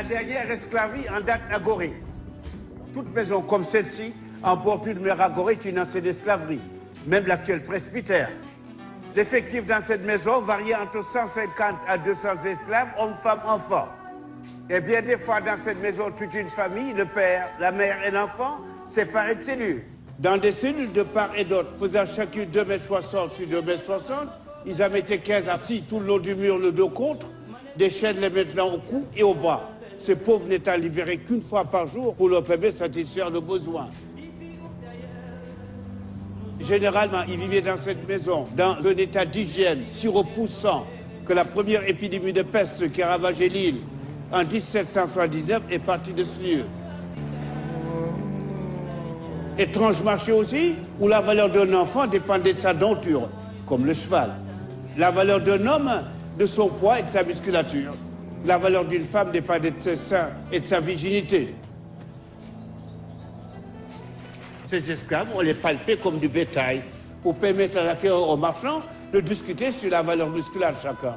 dernière esclavie en date à Gorée. Toute maison comme celle-ci emporte une mère à Gorée qui est une ancienne esclaverie, même l'actuel presbytère. L'effectif dans cette maison variait entre 150 à 200 esclaves, hommes, femmes, enfants. Et bien des fois dans cette maison, toute une famille, le père, la mère et l'enfant, séparés de cellules. Dans des cellules de part et d'autre, faisant chacune 2,60 m sur 2,60 m, ils en mettaient 15 assis tout le long du mur, le dos contre, des chaînes les maintenant au cou et au bras. Ces pauvres n'étant libérés qu'une fois par jour pour leur permettre de satisfaire leurs besoins. Généralement, ils vivaient dans cette maison, dans un état d'hygiène si repoussant que la première épidémie de peste qui a ravagé l'île en 1779 est partie de ce lieu. Étrange marché aussi, où la valeur d'un enfant dépendait de sa denture, comme le cheval. La valeur d'un homme, de son poids et de sa musculature. La valeur d'une femme dépendait de ses seins et de sa virginité. Ces esclaves, on les palpait comme du bétail pour permettre à l'acquéreur aux marchands de discuter sur la valeur musculaire de chacun.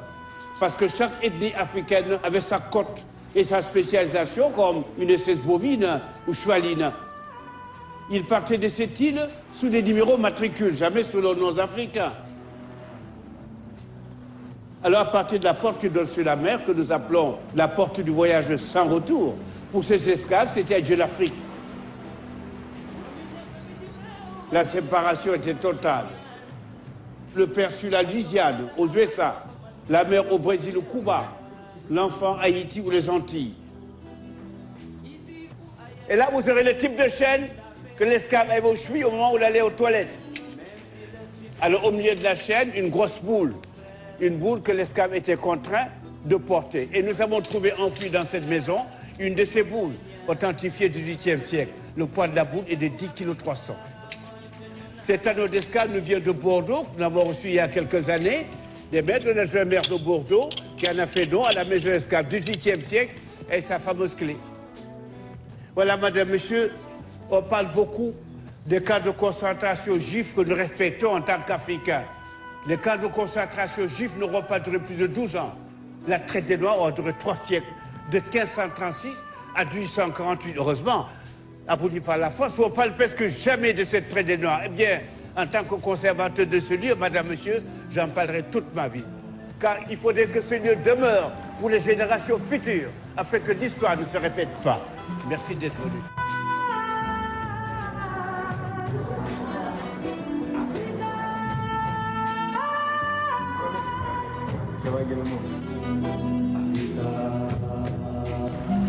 Parce que chaque ethnie africaine avait sa cote et sa spécialisation comme une espèce bovine ou chevaline. Ils partaient de cette île sous des numéros matricules, jamais sous leurs noms africains. Alors à partir de la porte qui donne sur la mer, que nous appelons la porte du voyage sans retour, pour ces esclaves, c'était adieu l'Afrique. La séparation était totale. Le père sur la Louisiane, aux USA, la mère au Brésil ou Cuba, l'enfant à Haïti ou les Antilles. Et là, vous aurez le type de chaîne que l'esclave avait aux chevilles au moment où il allait aux toilettes. Alors au milieu de la chaîne, une grosse boule. Une boule que l'esclave était contraint de porter. Et nous avons trouvé enfouie dans cette maison une de ces boules, authentifiée du XVIIIe siècle. Le poids de la boule est de 10,3 kg. Cet anneau d'esclave nous vient de Bordeaux, que nous avons reçu il y a quelques années, des maîtres de la maire de Bordeaux, qui en a fait don à la maison d'esclave du XVIIIe siècle et sa fameuse clé. Voilà, madame, monsieur, on parle beaucoup des camps de concentration juifs que nous respectons en tant qu'Africains. Les camps de concentration juifs n'auront pas duré plus de 12 ans. La traite des Noirs aura duré 3 siècles, de 1536 à 1848. Heureusement, aboli par la force, on ne parle presque jamais de cette traite des Noirs. Eh bien, en tant que conservateur de ce lieu, madame, monsieur, j'en parlerai toute ma vie. Car il faudrait que ce lieu demeure pour les générations futures, afin que l'histoire ne se répète pas. Merci d'être venu.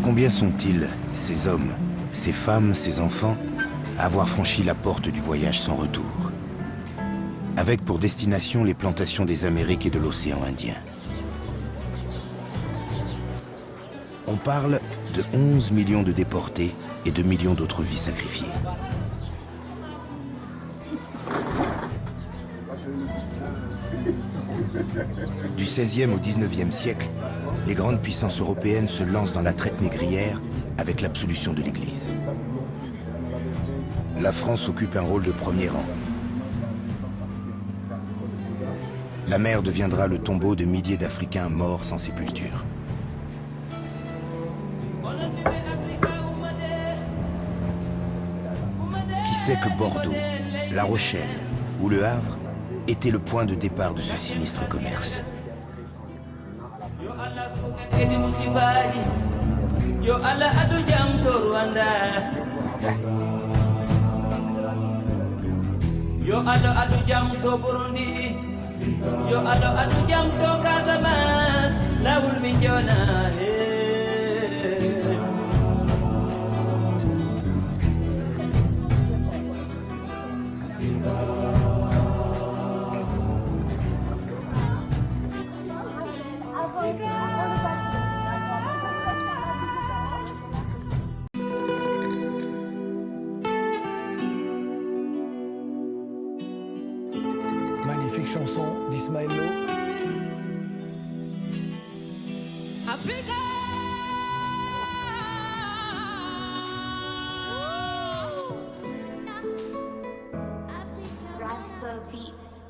Combien sont-ils, ces hommes, ces femmes, ces enfants, à avoir franchi la porte du voyage sans retour, avec pour destination les plantations des Amériques et de l'océan Indien? On parle de 11 millions de déportés et de millions d'autres vies sacrifiées. Du XVIe au XIXe siècle, les grandes puissances européennes se lancent dans la traite négrière avec l'absolution de l'Église. La France occupe un rôle de premier rang. La mer deviendra le tombeau de milliers d'Africains morts sans sépulture. Qui sait que Bordeaux, La Rochelle ou Le Havre étaient le point de départ de ce sinistre commerce? Yo Allah adu jam to Rwanda. Yo Allah adu jam to Burundi. Yo Allah adu jam to Casamance. Lawul mi jona Magnifique chanson d'Ismaël Lo. Africa. Raspa Beats.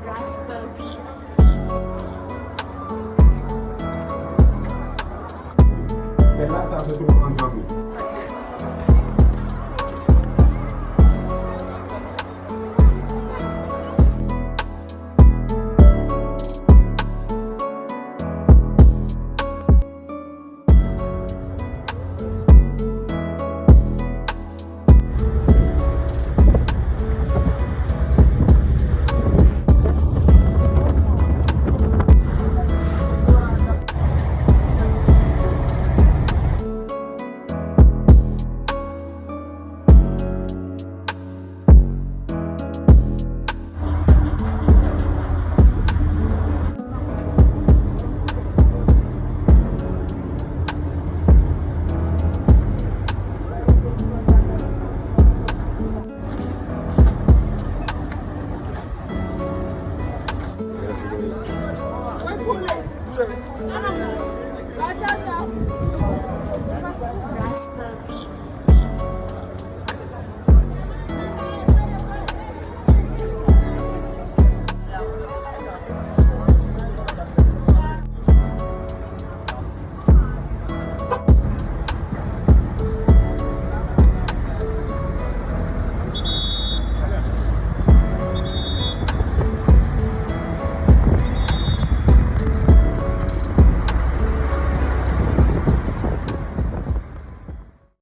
Rascal Beats. Celle-là, ça se trouve en Gambie. Attends, attends.